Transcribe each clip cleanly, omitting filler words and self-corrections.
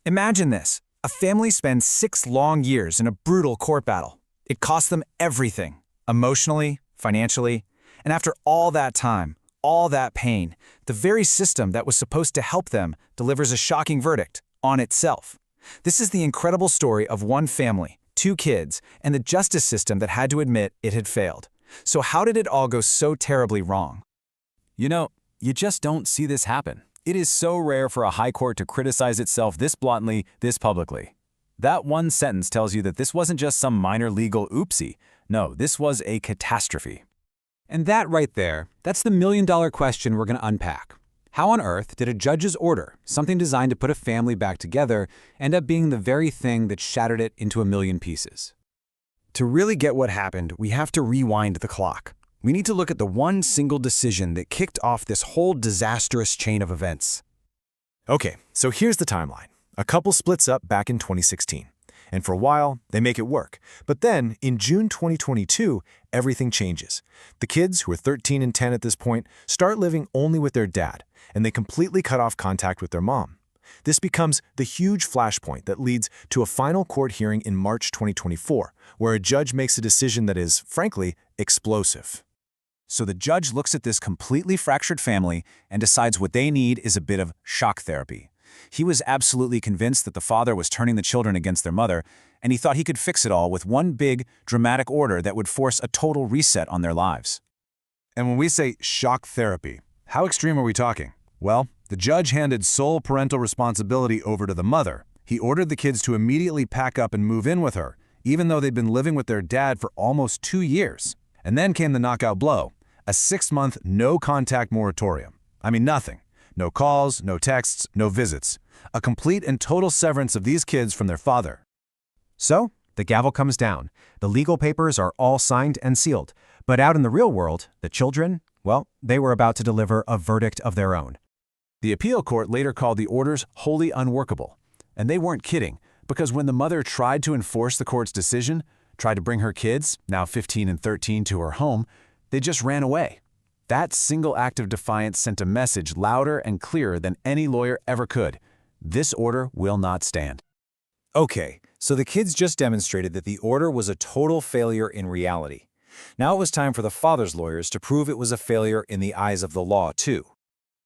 Imagine this. A family spends 6 long years in a brutal court battle. It costs them everything, emotionally, financially, and after all that time, all that pain, the very system that was supposed to help them delivers a shocking verdict on itself. This is the incredible story of one family, 2 kids, and the justice system that had to admit it had failed. So how did it all go so terribly wrong? You know, you just don't see this happen. It is so rare for a high court to criticize itself this bluntly, this publicly. That one sentence tells you that this wasn't just some minor legal oopsie. No, this was a catastrophe. And that right there, that's the million-dollar question we're going to unpack. How on earth did a judge's order, something designed to put a family back together, end up being the very thing that shattered it into a million pieces? To really get what happened, we have to rewind the clock. We need to look at the one single decision that kicked off this whole disastrous chain of events. Okay, so here's the timeline. A couple splits up back in 2016. And for a while, they make it work. But then, in June 2022, everything changes. The kids, who are 13 and 10 at this point, start living only with their dad, and they completely cut off contact with their mom. This becomes the huge flashpoint that leads to a final court hearing in March 2024, where a judge makes a decision that is, frankly, explosive. So the judge looks at this completely fractured family and decides what they need is a bit of shock therapy. He was absolutely convinced that the father was turning the children against their mother, and he thought he could fix it all with one big, dramatic order that would force a total reset on their lives. And when we say shock therapy, how extreme are we talking? Well, the judge handed sole parental responsibility over to the mother. He ordered the kids to immediately pack up and move in with her, even though they'd been living with their dad for almost 2 years. And then came the knockout blow, a 6-month no-contact moratorium. I mean, nothing. No calls, no texts, no visits. A complete and total severance of these kids from their father. So, the gavel comes down. The legal papers are all signed and sealed. But out in the real world, the children, well, they were about to deliver a verdict of their own. The appeal court later called the orders wholly unworkable. And they weren't kidding, because when the mother tried to enforce the court's decision, tried to bring her kids, now 15 and 13, to her home, they just ran away. That single act of defiance sent a message louder and clearer than any lawyer ever could. This order will not stand. Okay, so the kids just demonstrated that the order was a total failure in reality. Now it was time for the father's lawyers to prove it was a failure in the eyes of the law, too.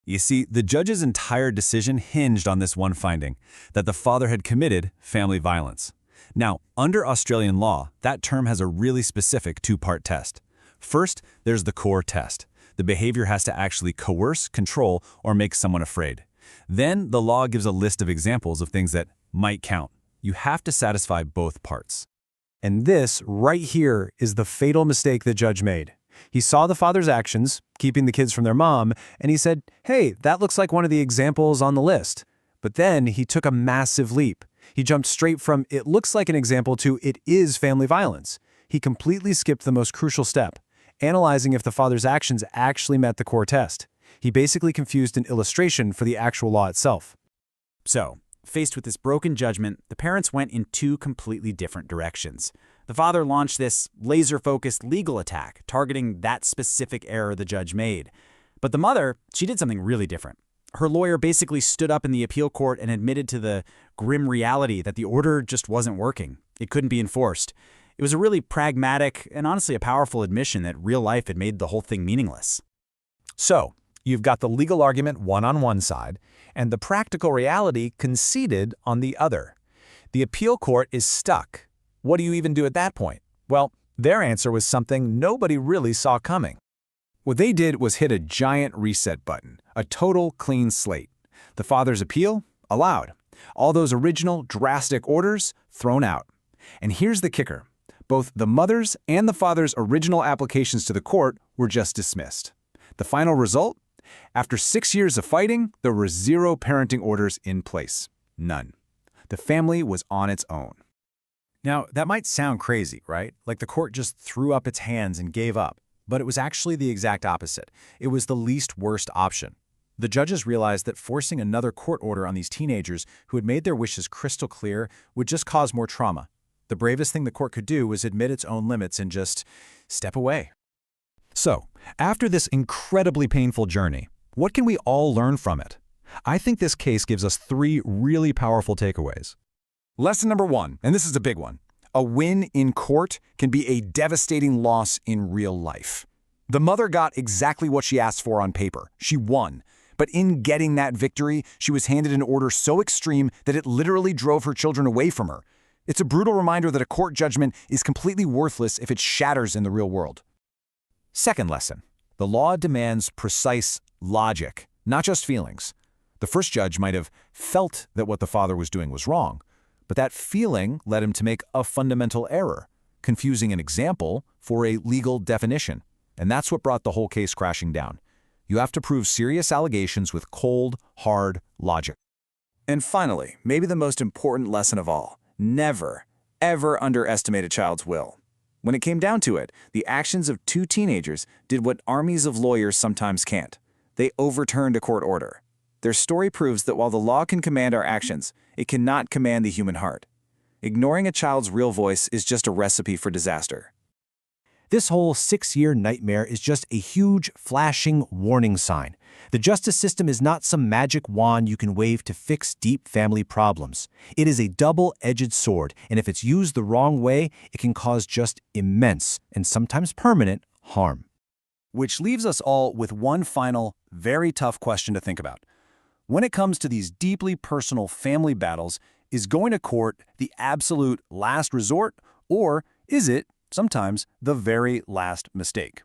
You see, the judge's entire decision hinged on this one finding, that the father had committed family violence. Now, under Australian law, that term has a really specific 2-part test. First, there's the core test. The behavior has to actually coerce, control, or make someone afraid. Then, the law gives a list of examples of things that might count. You have to satisfy both parts. And this, right here, is the fatal mistake the judge made. He saw the father's actions, keeping the kids from their mom, and he said, hey, that looks like one of the examples on the list. But then he took a massive leap. He jumped straight from it looks like an example to it is family violence. He completely skipped the most crucial step, analyzing if the father's actions actually met the core test. He basically confused an illustration for the actual law itself. So, faced with this broken judgment, the parents went in 2 completely different directions. The father launched this laser-focused legal attack, targeting that specific error the judge made. But the mother, she did something really different. Her lawyer basically stood up in the appeal court and admitted to the grim reality that the order just wasn't working. It couldn't be enforced. It was a really pragmatic and honestly a powerful admission that real life had made the whole thing meaningless. So, you've got the legal argument on one side, and the practical reality conceded on the other. The appeal court is stuck. What do you even do at that point? Well, their answer was something nobody really saw coming. What they did was hit a giant reset button, a total clean slate. The father's appeal? Allowed. All those original, drastic orders? Thrown out. And here's the kicker. Both the mother's and the father's original applications to the court were just dismissed. The final result? After 6 years of fighting, there were 0 parenting orders in place. None. The family was on its own. Now, that might sound crazy, right? Like the court just threw up its hands and gave up. But it was actually the exact opposite. It was the least worst option. The judges realized that forcing another court order on these teenagers who had made their wishes crystal clear would just cause more trauma. The bravest thing the court could do was admit its own limits and just step away. So, after this incredibly painful journey, what can we all learn from it? I think this case gives us 3 really powerful takeaways. Lesson number 1, and this is a big one. A win in court can be a devastating loss in real life. The mother got exactly what she asked for on paper. She won. But in getting that victory, she was handed an order so extreme that it literally drove her children away from her. It's a brutal reminder that a court judgment is completely worthless if it shatters in the real world. Second lesson. The law demands precise logic, not just feelings. The first judge might have felt that what the father was doing was wrong, but that feeling led him to make a fundamental error, confusing an example for a legal definition. And that's what brought the whole case crashing down. You have to prove serious allegations with cold, hard logic. And finally, maybe the most important lesson of all, never, ever underestimate a child's will. When it came down to it, the actions of 2 teenagers did what armies of lawyers sometimes can't. They overturned a court order. Their story proves that while the law can command our actions, it cannot command the human heart. Ignoring a child's real voice is just a recipe for disaster. This whole 6-year nightmare is just a huge, flashing warning sign. The justice system is not some magic wand you can wave to fix deep family problems. It is a double-edged sword, and if it's used the wrong way, it can cause just immense, and sometimes permanent, harm. Which leaves us all with one final, very tough question to think about. When it comes to these deeply personal family battles, is going to court the absolute last resort, or is it sometimes the very last mistake?